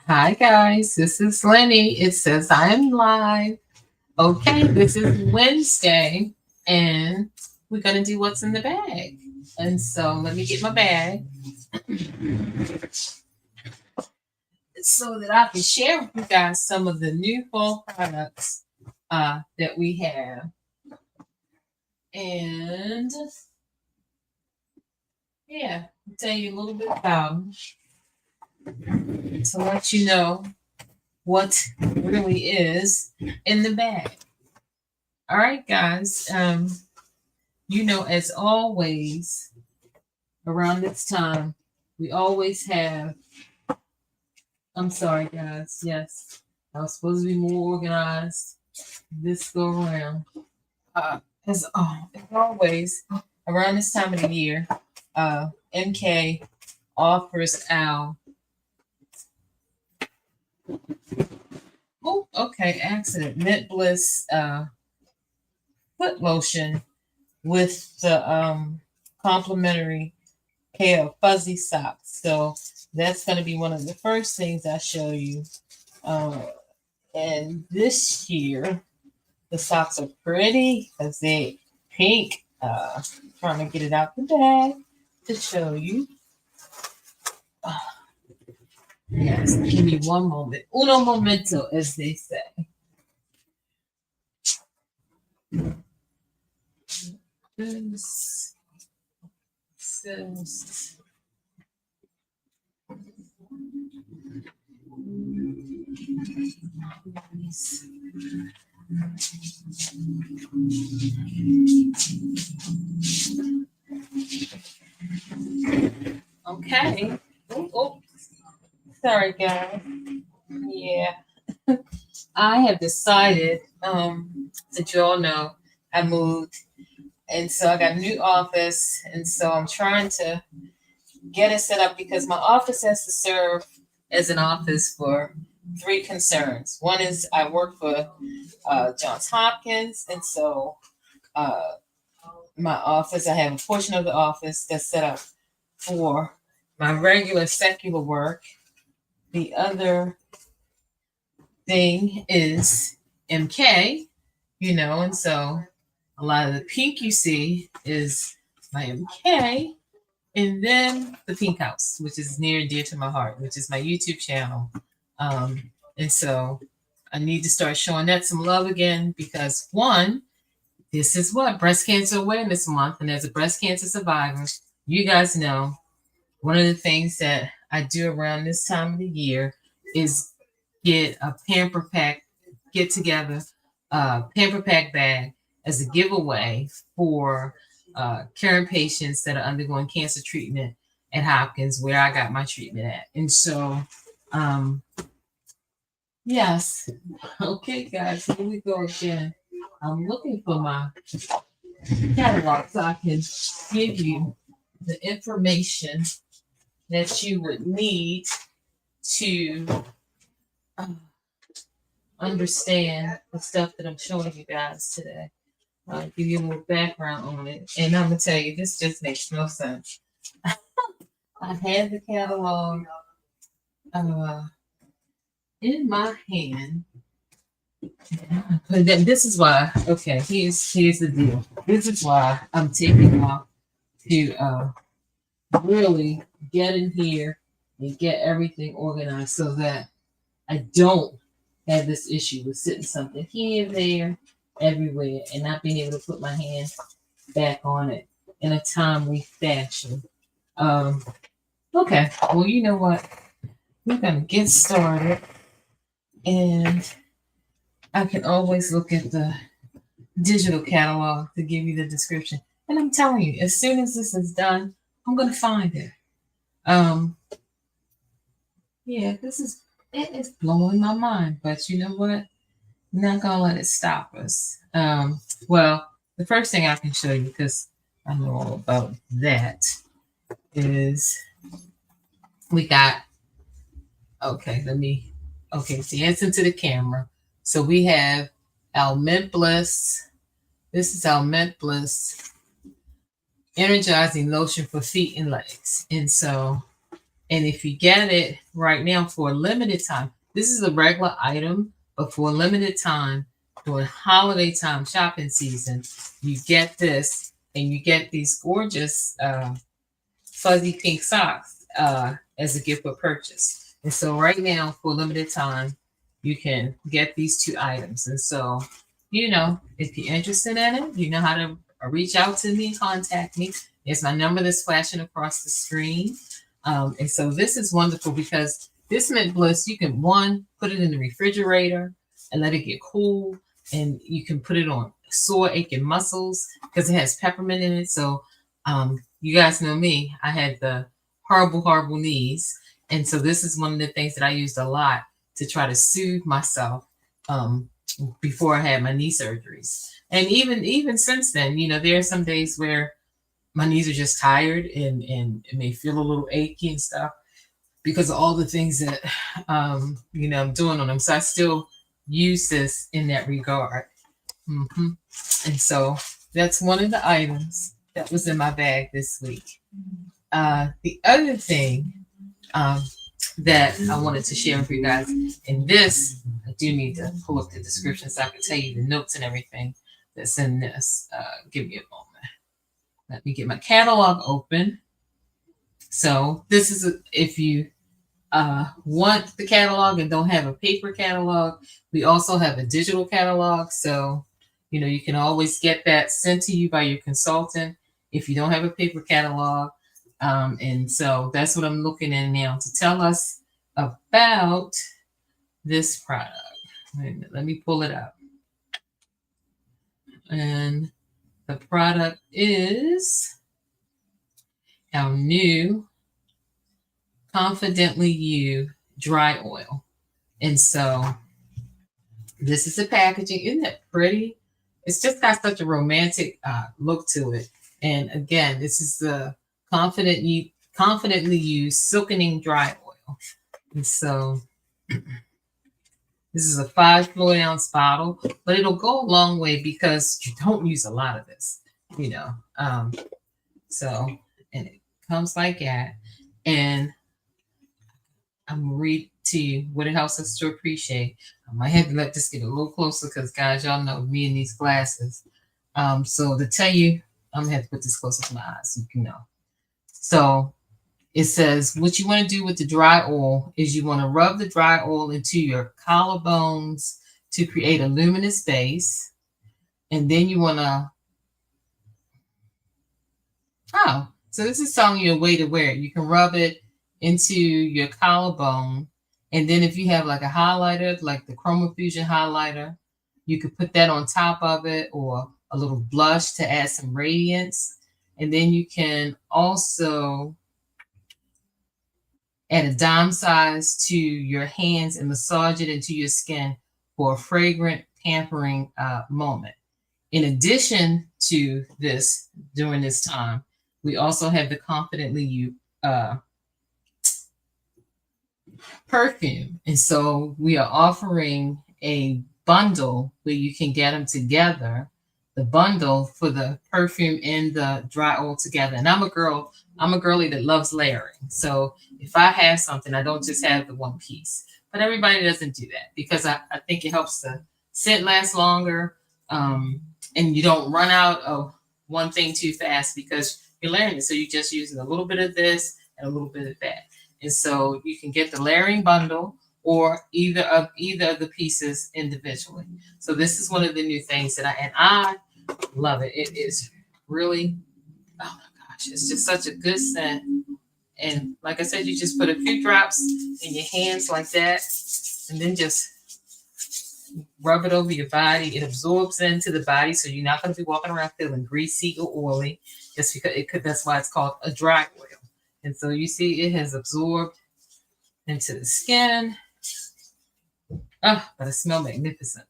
Hi guys, this is Lenny. It says I'm live. Okay, this is Wednesday, and we're gonna do what's in the bag. And so let me get my bag so that I can share with you guys some of the new fall products that we have. And yeah, I'll tell you a little bit about them to let you know what really is in the bag. All right, guys. As always, around this time, we always have. I'm sorry, guys. Yes, I was supposed to be more organized this go around. As always, around this time of the year, MK offers our. Oh, okay, accident. Mint Bliss foot lotion with the complimentary pair of fuzzy socks. So that's going to be one of the first things I show you. Uh, and this year, the socks are pretty because they pink. Trying to get it out the bag to show you. Uh, yes, give me one moment. Uno momento, as they say. This says okay. Oh, sorry, guys. Yeah, I have decided. That you all know, I moved, and so I got a new office, and so I'm trying to get it set up because my office has to serve as an office for three concerns. One is I work for Johns Hopkins, and so uh, my office, I have a portion of the office that's set up for my regular secular work. The other thing is MK, and so a lot of the pink you see is my MK, and then the Pink House, which is near and dear to my heart, which is my YouTube channel. And so I need to start showing that some love again because one, this is what Breast Cancer Awareness Month, and as a breast cancer survivor, you guys know one of the things that I do around this time of the year is get a pamper pack, get together a pamper pack bag as a giveaway for caring patients that are undergoing cancer treatment at Hopkins, where I got my treatment at. And so, yes, okay, guys, here we go again. I'm looking for my catalog so I can give you the information that you would need to uh, understand the stuff that I'm showing you guys today. I'll give you a little background on it. And I'm going to tell you, this just makes no sense. I had the catalog uh, in my hand. But then this is why, okay, here's the deal. This is why I'm taking off to really get in here and get everything organized so that I don't have this issue with sitting something here, there, everywhere, and not being able to put my hand back on it in a timely fashion. Um, okay, well, you know what? We're gonna get started, and I can always look at the digital catalog to give you the description. And I'm telling you, as soon as this is done, I'm gonna find it. Um, yeah, it is blowing my mind, but you know what? I'm not gonna let it stop us. Well, the first thing I can show you, because I know all about that, is we got okay, see, answer to the camera. So we have our Mint Bliss. This is our Mint Bliss energizing lotion for feet and legs. And if you get it right now for a limited time, this is a regular item, but for a limited time during holiday time shopping season, you get this and you get these gorgeous fuzzy pink socks as a gift for purchase. And so right now, for a limited time, you can get these two items. And so, if you're interested in it, you know how to reach out to me, contact me. It's my number that's flashing across the screen. And so this is wonderful because this Mint Bliss, you can put it in the refrigerator and let it get cool. And you can put it on sore aching muscles because it has peppermint in it. So you guys know me. I had the horrible knees. And so this is one of the things that I used a lot to try to soothe myself before I had my knee surgeries. And even since then, there are some days where my knees are just tired and it may feel a little achy and stuff because of all the things that I'm doing on them. So I still use this in that regard. And so that's one of the items that was in my bag this week. The other thing that I wanted to share with you guys, and this, I do need to pull up the description so I can tell you the notes and everything that's in this. Give me a moment. Let me get my catalog open. So this is if you want the catalog and don't have a paper catalog, we also have a digital catalog. So, you can always get that sent to you by your consultant if you don't have a paper catalog. And so that's what I'm looking at now to tell us about this product. Let me pull it up. And the product is our new Confidently You dry oil. And so this is the packaging. Isn't it pretty? It's just got such a romantic look to it. And again, this is the Confidently You Silkening Dry Oil. And so this is a 5 fluid ounce bottle, but it'll go a long way because you don't use a lot of this, So, and it comes like that. And I'm going to read to you what it helps us to appreciate. I might have to let this get a little closer because, guys, y'all know me and these glasses. So to tell you, I'm going to have to put this closer to my eyes so you can know. So it says what you want to do with the dry oil is you want to rub the dry oil into your collarbones to create a luminous base. And then you want to, so this is telling you a way to wear it. You can rub it into your collarbone. And then if you have like a highlighter, like the Chroma Fusion highlighter, you could put that on top of it, or a little blush to add some radiance. And then you can also add a dime size to your hands and massage it into your skin for a fragrant pampering moment. In addition to this, during this time, we also have the Confidently You perfume. And so we are offering a bundle where you can get them together, the bundle for the perfume and the dry oil together. And I'm a girly that loves layering. So if I have something, I don't just have the one piece. But everybody doesn't do that because I think it helps the scent last longer. And you don't run out of one thing too fast because you're layering it. So you're just using a little bit of this and a little bit of that. And so you can get the layering bundle or either of the pieces individually. So this is one of the new things that I love it. It is really, oh my gosh, it's just such a good scent. And like I said, you just put a few drops in your hands like that, and then just rub it over your body. It absorbs into the body, so you're not going to be walking around feeling greasy or oily, just because it could. That's why it's called a dry oil. And so you see it has absorbed into the skin. Oh, but it smells magnificent.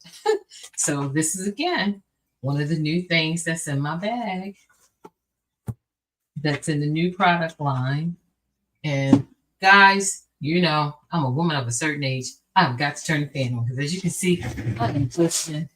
So this is, again, one of the new things that's in my bag. That's in the new product line. And guys, I'm a woman of a certain age. I've got to turn the fan on because as you can see, I'm listening.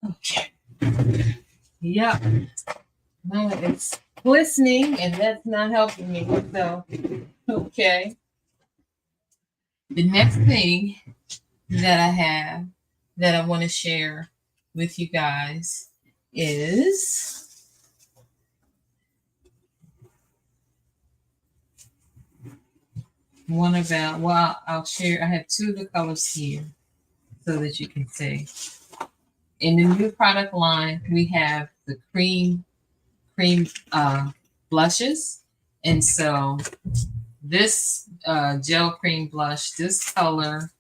Okay. Yep. No, it's glistening, and that's not helping me. So, okay. The next thing that I have that I want to share with you guys is one about, well, I'll share, I have two of the colors here so that you can see. In the new product line, we have the cream blushes. And so this gel cream blush, this color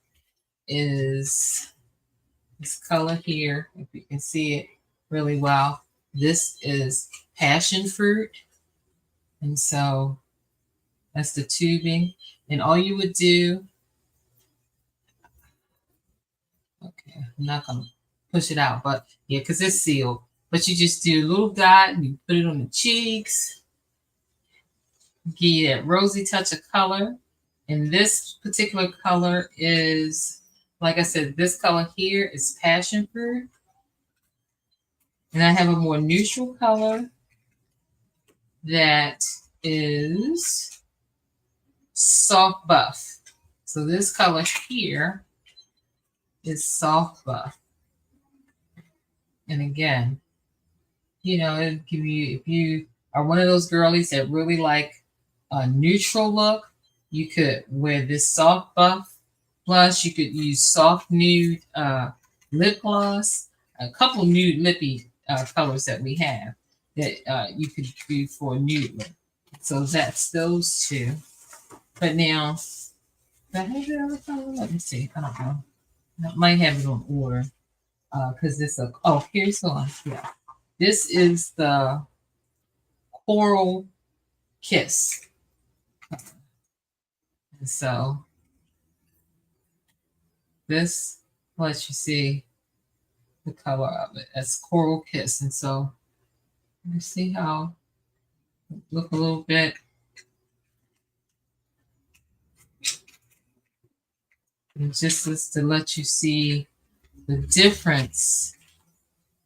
is this color here, if you can see it really well. This is passion fruit. And so that's the tubing. And all you would do, okay, I'm not going to push it out, but yeah, because it's sealed. But you just do a little dot and you put it on the cheeks, give you that rosy touch of color. And this particular color is, like I said, this color here is passion fruit. And I have a more neutral color that is soft buff. So this color here is soft buff. And again, it'll give you, if you are one of those girlies that really like a neutral look, you could wear this soft buff blush. You could use soft nude lip gloss, a couple nude lippy colors that we have that you could do for a nude look. So that's those two. But now, do I have the other color? Let me see. I don't know. I might have it on order because here's the one. Yeah. This is the Coral Kiss. And so this lets you see the color of it as Coral Kiss. And so you see how look a little bit. And just is to let you see the difference,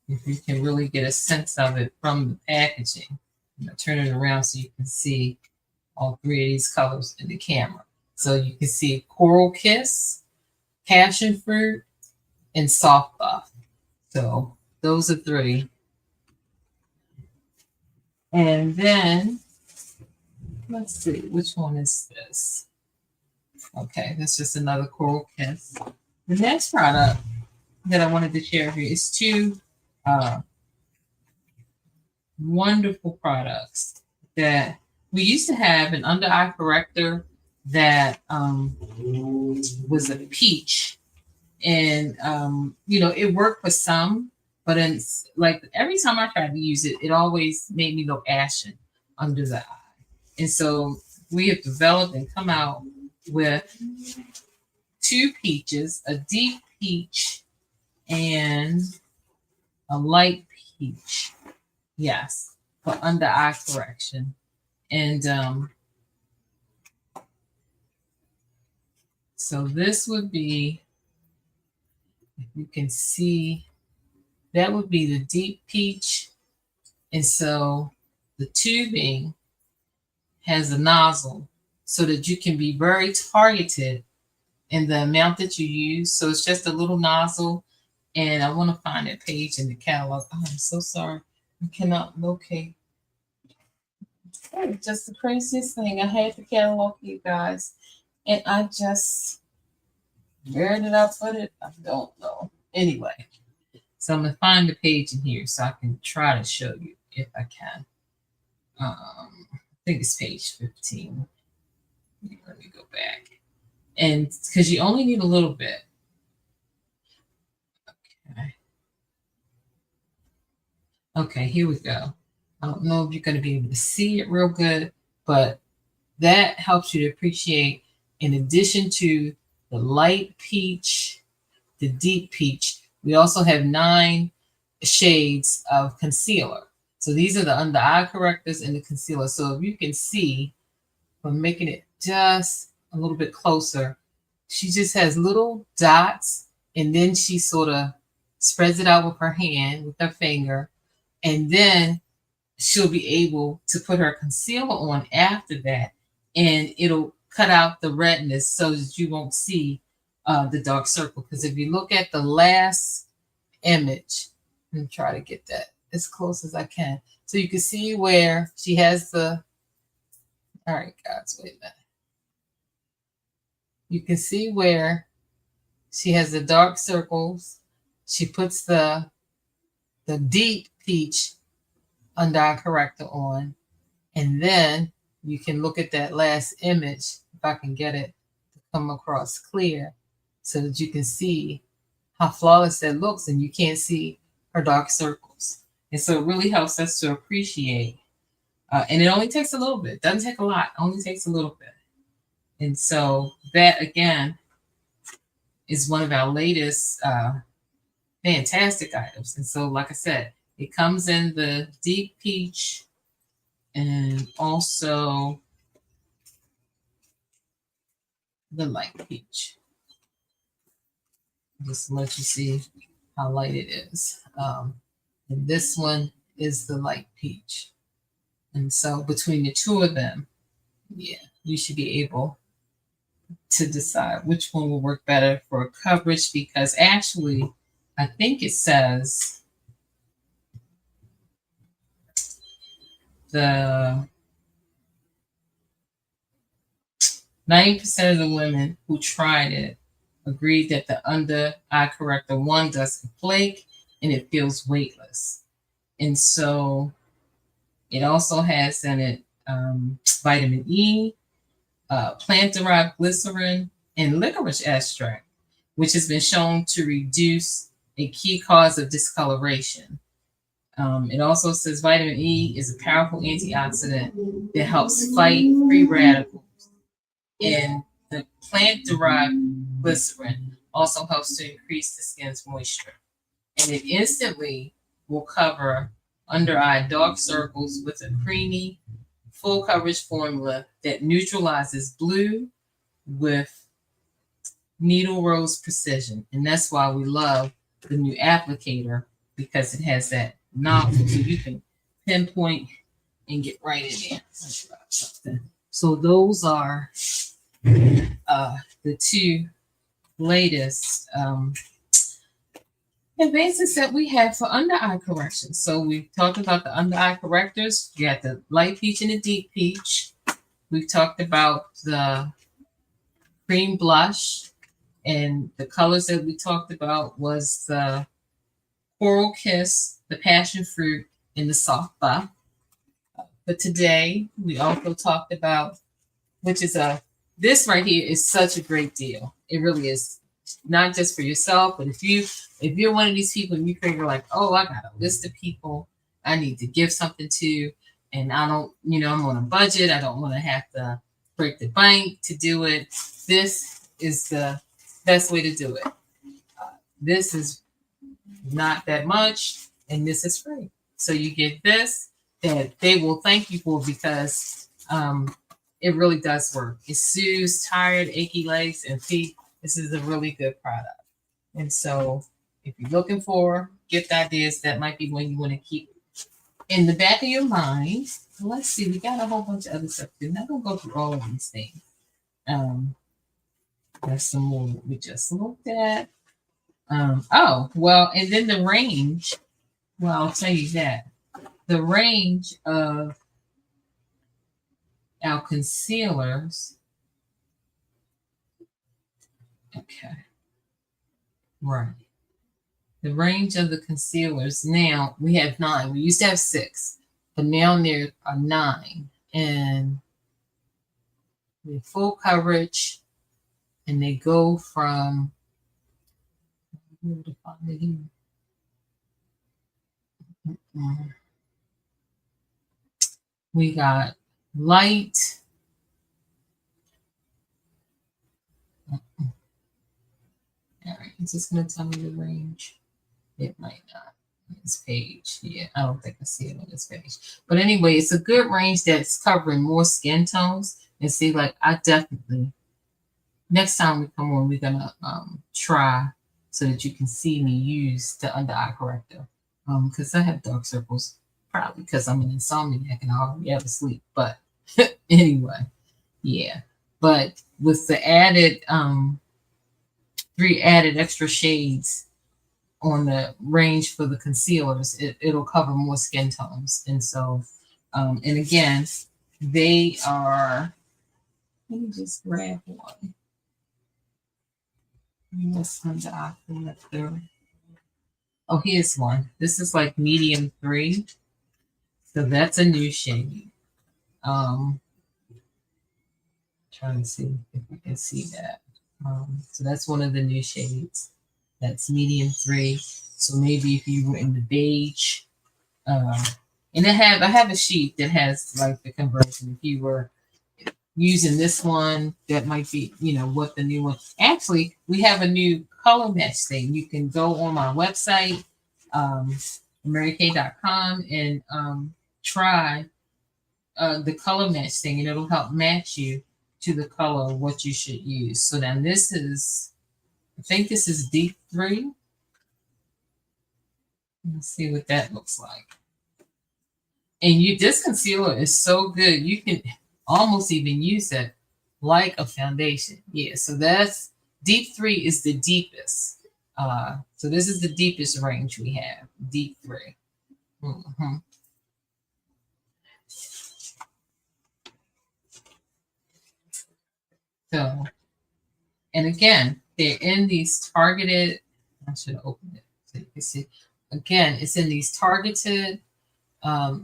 if you can really get a sense of it from the packaging. I'm gonna turn it around so you can see all three of these colors in the camera. So you can see Coral Kiss, Passion Fruit, and Soft Buff. So those are three. And then let's see, which one is this? Okay, that's just another Coral Kiss. The next product that I wanted to share here is two wonderful products that we used to have an under eye corrector that was a peach. And it worked for some, but it's like every time I tried to use it, it always made me look ashen under the eye. And so we have developed and come out with two peaches, a deep peach and a light peach. Yes, for under eye correction. And so this would be, if you can see, that would be the deep peach. And so the tubing has a nozzle so that you can be very targeted in the amount that you use. So it's just a little nozzle. And I want to find that page in the catalog. Oh, I'm so sorry. I cannot locate. It's just the craziest thing. I had the catalog, you guys. And I just, where did I put it? I don't know. Anyway, so I'm going to find the page in here so I can try to show you if I can. I think it's page 15. Let me go back. And because you only need a little bit. Okay, here we go. I don't know if you're going to be able to see it real good, but that helps you to appreciate, in addition to the light peach, the deep peach, we also have 9 shades of concealer. So these are the under eye correctors and the concealer. So if you can see, from making it just a little bit closer, she just has little dots, and then she sort of spreads it out with her hand, with her finger, and then she'll be able to put her concealer on after that, and it'll cut out the redness so that you won't see the dark circle. Because if you look at the last image, and try to get that as close as I can, so you can see where she has the. All right, guys, wait a minute. You can see where she has the dark circles. She puts the deep peach under eye corrector on, and then you can look at that last image, if I can get it to come across clear, so that you can see how flawless that looks, and you can't see her dark circles. And so it really helps us to appreciate. And it only takes a little bit. It doesn't take a lot. It only takes a little bit. And so that, again, is one of our latest fantastic items. And so, like I said, it comes in the deep peach and also the light peach. Just to let you see how light it is. And this one is the light peach. And so between the two of them, yeah, you should be able to decide which one will work better for coverage, because actually, I think it says the 90% of the women who tried it agreed that the under eye corrector one doesn't flake and it feels weightless. And so it also has in it vitamin E, plant-derived glycerin, and licorice extract, which has been shown to reduce a key cause of discoloration. It also says vitamin E is a powerful antioxidant that helps fight free radicals. And the plant-derived glycerin also helps to increase the skin's moisture. And it instantly will cover under-eye dark circles with a creamy, full coverage formula that neutralizes blue with needle rose precision. And that's why we love the new applicator, because it has that nozzle so you can pinpoint and get right in there. So those are the two latest advances that we have for under eye correction. So we've talked about the under eye correctors. You got the light peach and the deep peach. We've talked about the cream blush, and the colors that we talked about was the Coral Kiss, the passion fruit, and the soft buff. But today we also talked about, which is this right here is such a great deal. It really is, not just for yourself, but if you're one of these people and you figure like, oh, I got a list of people I need to give something to, and I don't, I'm on a budget, I don't want to have to break the bank to do it. This is the best way to do it. This is not that much, and this is free. So you get this that they will thank you for, because it really does work. It soothes tired, achy legs and feet. This is a really good product. And so if you're looking for gift ideas, that might be one you want to keep in the back of your mind. Let's see, we got a whole bunch of other stuff too. I'm not going to go through all of these things. There's some more we just looked at. Oh, well, and then the range. Well, I'll tell you that. The range of our concealers. Okay. Right. The range of the concealers. Now we have 9. We used to have 6, but now there are 9. And they're full coverage. And they go from, where to find it here? We got light. All right, is this going to tell me the range? It might not. This page, yeah, I don't think I see it on this page. But anyway, it's a good range that's covering more skin tones. And see, like, I definitely, next time we come on, we're gonna try so that you can see me use the under eye corrector. Because I have dark circles, probably because I'm an insomniac and I hardly ever sleep. But anyway, yeah. But with the added 3 added extra shades on the range for the concealers, it'll cover more skin tones. And so, and again, they are, let me just grab one. What's under eye corrector? Oh, here's one. This is like medium 3. So that's a new shade. Trying to see if you can see that. So that's one of the new shades. That's medium 3. So maybe if you were in the beige, and I have a sheet that has like the conversion. If you were using this one, that might be, what the new one. Actually, we have a new color match thing. You can go on my website, marykay.com, and try the color match thing, and it'll help match you to the color of what you should use. So now this is, I think this is deep 3. Let's see what that looks like. And this concealer is so good, you can almost even use it like a foundation. Yeah, so that's deep 3 is the deepest. So this is the deepest range we have, deep 3. Mm-hmm. So, and again, they're in these targeted, I should open it so you can see. Again, it's in these targeted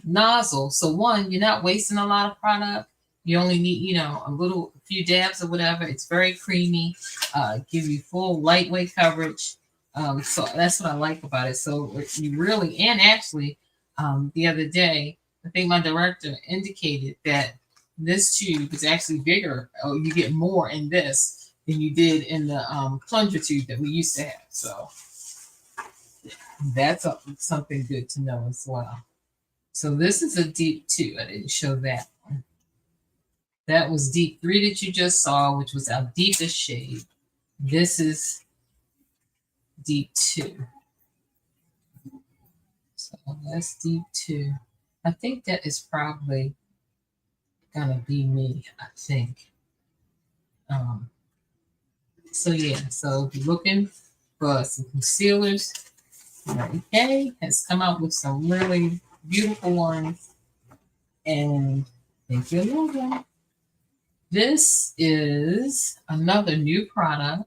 nozzles. So one, you're not wasting a lot of product. You only need, a few dabs or whatever. It's very creamy, give you full lightweight coverage. So that's what I like about it. So you really, and actually, the other day, I think my director indicated that this tube is actually bigger. Oh, you get more in this than you did in the plunger tube that we used to have. So that's something good to know as well. So this is a deep 2. I didn't show that one. That was deep 3 that you just saw, which was our deepest shade. This is deep 2. So that's deep 2. I think that is probably gonna be me, I think. So yeah, so if you're looking for some concealers, Mary Kay has come out with some really beautiful ones. And thank you, Logan. This is another new product.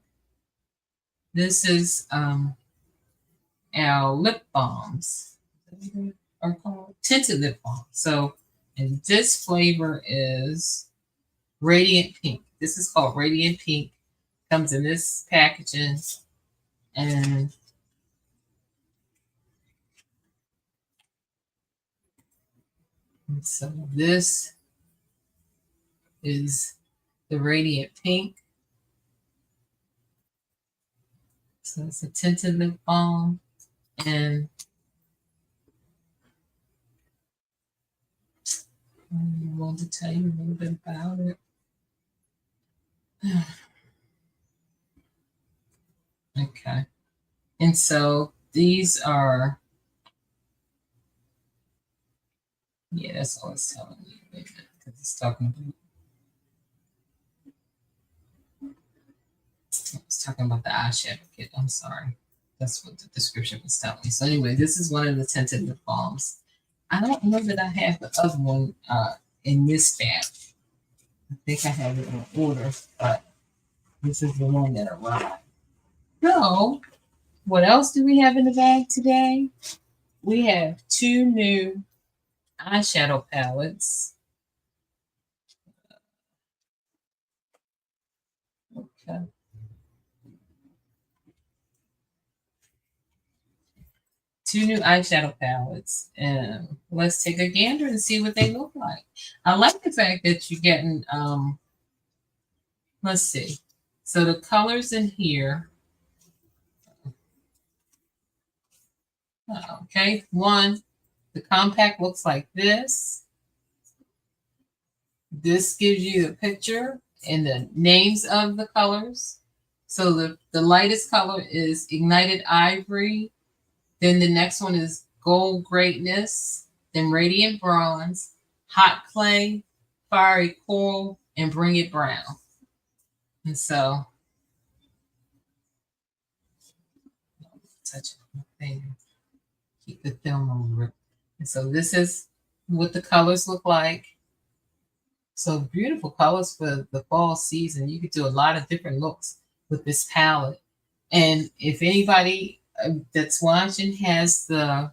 This is our lip balms. Are called tinted lip balm. So, and this flavor is Radiant Pink. This is called Radiant Pink. Comes in this packaging, and so this is the Radiant Pink. So it's a tinted lip balm, and I want to tell you a little bit about it. Okay. And so these are, yeah, that's all it's telling you. Because it's talking about the eyeshadow kit. I'm sorry. That's what the description was telling me. So anyway, this is one of the tinted lip balms. I don't know that I have the other one in this batch. I think I have it in order, but this is the one that arrived. So, what else do we have in the bag today? We have 2 new eyeshadow palettes. Okay. 2 new eyeshadow palettes, and let's take a gander and see what they look like. I like the fact that you're getting, let's see. So the colors in here, okay, one, the compact looks like this. This gives you the picture and the names of the colors. So the lightest color is Ignited Ivory. Then the next one is Gold Greatness. Then Radiant Bronze, Hot Clay, Fiery Coral, and Bring It Brown. And so, touch my finger, keep the film over it. And so this is what the colors look like. So beautiful colors for the fall season. You could do a lot of different looks with this palette. And if anybody that's watching has the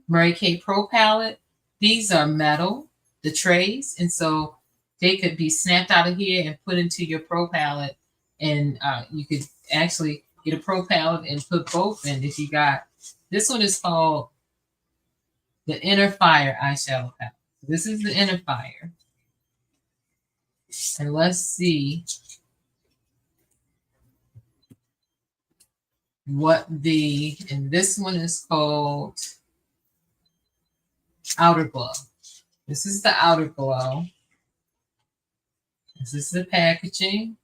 Mary Kay Pro palette, these are metal, the trays. And so they could be snapped out of here and put into your Pro palette. And you could actually get a Pro palette and put both in if you got. This one is called the Inner Fire eyeshadow palette. This is the Inner Fire. And let's see what and this one is called Outer Glow. This is the Outer Glow. This is the packaging.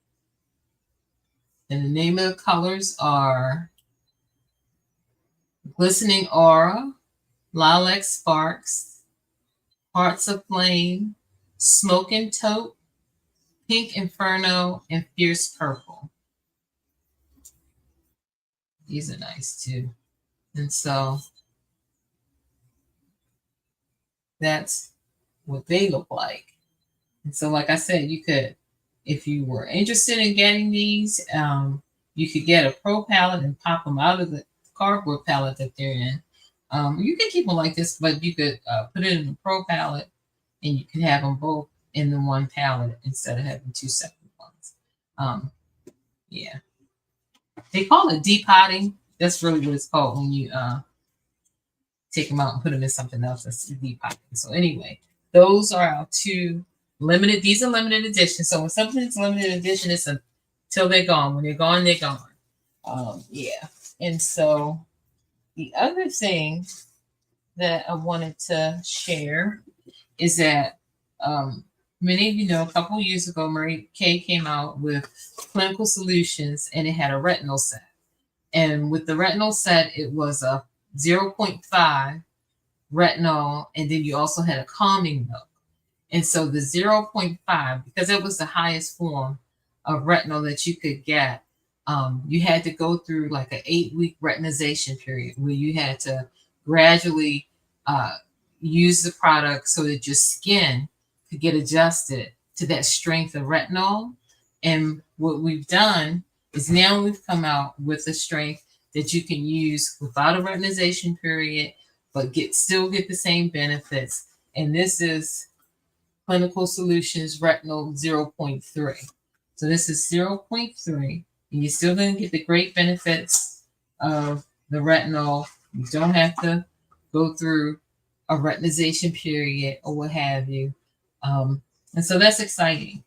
And the name of the colors are Glistening Aura, Lilac Sparks, Hearts of Flame, Smoking Taupe, Pink Inferno, and Fierce Purple. These are nice too. And so that's what they look like. And so, like I said, you could, if you were interested in getting these, you could get a Pro palette and pop them out of the cardboard palette that they're in. You can keep them like this, but you could put it in the Pro palette and you can have them both in the one palette instead of having two separate ones. Yeah. They call it depotting. That's really what it's called when you take them out and put them in something else. That's depotting. So anyway, those are our two limited. These are limited edition. So when something's limited edition, it's until they're gone. When they're gone, they're gone. Yeah. And so the other thing that I wanted to share is that many of you know, a couple years ago, Mary Kay came out with Clinical Solutions, and it had a retinol set. And with the retinol set, it was a 0.5 retinol, and then you also had a calming milk. And so the 0.5, because it was the highest form of retinol that you could get, you had to go through like an 8-week retinization period where you had to gradually use the product so that your skin could get adjusted to that strength of retinol. And what we've done is now we've come out with a strength that you can use without a retinization period, but still get the same benefits. And this is Clinical Solutions Retinol 0.3. So this is 0.3, and you're still going to get the great benefits of the retinol. You don't have to go through a retinization period or what have you. And so that's exciting.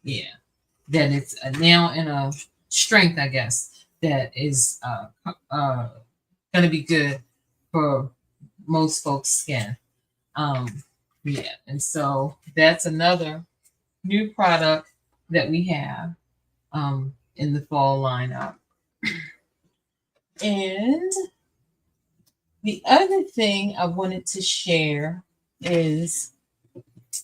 Yeah, that it's now in a strength, I guess, that is going to be good for most folks' skin. Yeah, and so that's another new product that we have in the fall lineup. And the other thing I wanted to share is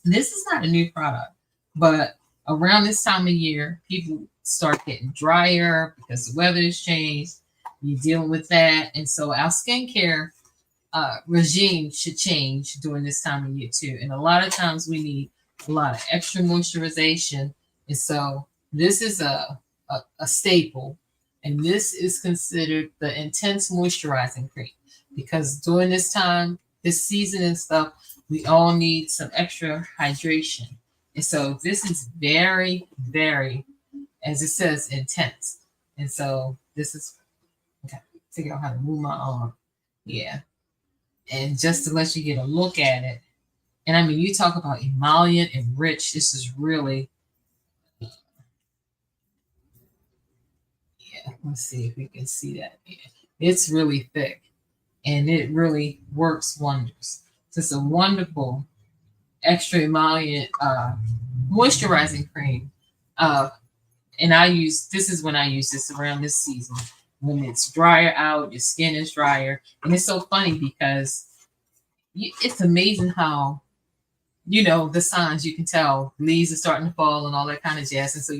this is not a new product, but around this time of year, people start getting drier because the weather has changed. You're dealing with that. And so our skincare regime should change during this time of year too. And a lot of times we need a lot of extra moisturization. And so this is a staple. And this is considered the intense moisturizing cream because during this time, this season and stuff, we all need some extra hydration. And so this is very, very, as it says, intense. And so this is, okay, figure out how to move my arm. Yeah. And just to let you get a look at it. And I mean, you talk about emollient and rich. This is really, yeah, let's see if we can see that. Yeah. It's really thick and it really works wonders. So it's a wonderful extra emollient moisturizing cream and this is when I use this around this season when it's drier out, your skin is drier, and it's so funny because it's amazing how the signs you can tell leaves are starting to fall and all that kind of jazz, and so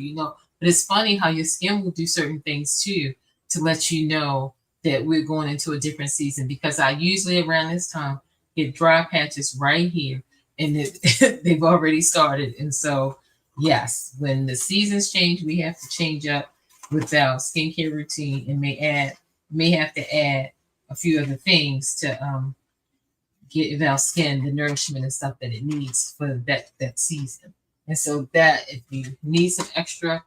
but it's funny how your skin will do certain things too to let you know that we're going into a different season because I usually around this time get dry patches right here and they've already started, and so yes, when the seasons change we have to change up with our skincare routine and may have to add a few other things to give our skin the nourishment and stuff that it needs for that season. And so that if you need some extra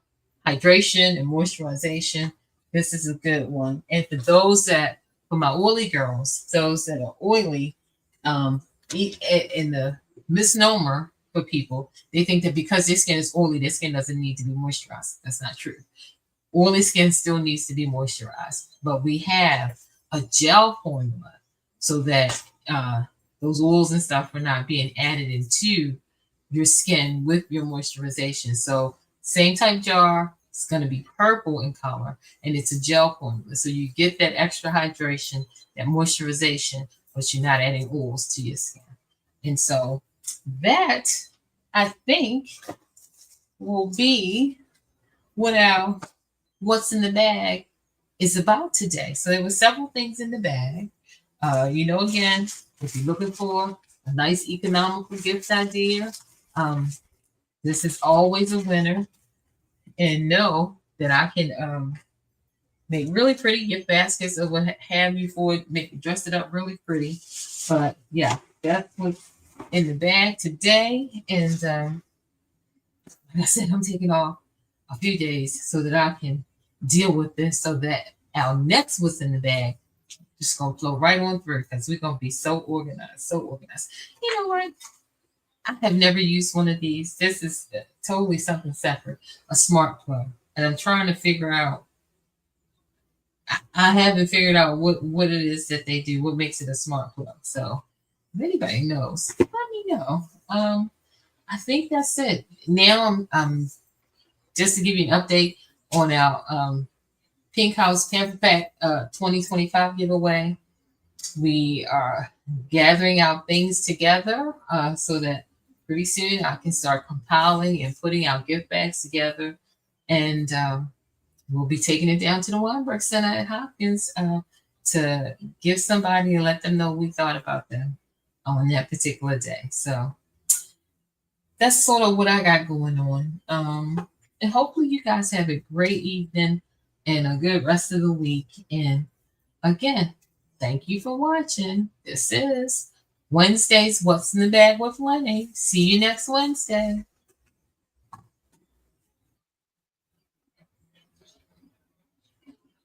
hydration and moisturization, this is a good one. And for my oily girls, those that are oily, in the misnomer for people, they think that because their skin is oily, their skin doesn't need to be moisturized. That's not true. Oily skin still needs to be moisturized, but we have a gel formula so that those oils and stuff are not being added into your skin with your moisturization. So same type jar, it's going to be purple in color, and it's a gel formula. So you get that extra hydration, that moisturization, but you're not adding oils to your skin. And so that, I think, will be what our what's in the bag is about today. So there were several things in the bag. Again, if you're looking for a nice economical gift idea, this is always a winner. And know that I can make really pretty gift baskets or what have you for it, dress it up really pretty. But yeah, that's what's in the bag today. And like I said, I'm taking off a few days so that I can deal with this so that our next what's in the bag just gonna flow right on through because we're gonna be so organized, so organized. You know what? I have never used one of these. This is totally something separate, a smart plug, and I'm trying to figure out. I haven't figured out what it is that they do, what makes it a smart plug. So, if anybody knows, let me know. I think that's it. Now, just to give you an update on our Pink House Camper Pack 2025 giveaway. We are gathering our things together so that pretty soon I can start compiling and putting our gift bags together. And we'll be taking it down to the Weinberg Center at Hopkins to give somebody and let them know we thought about them on that particular day. So that's sort of what I got going on. And hopefully you guys have a great evening and a good rest of the week. And again, thank you for watching. This is Wednesday's What's in the Bag with Lenny. See you next Wednesday.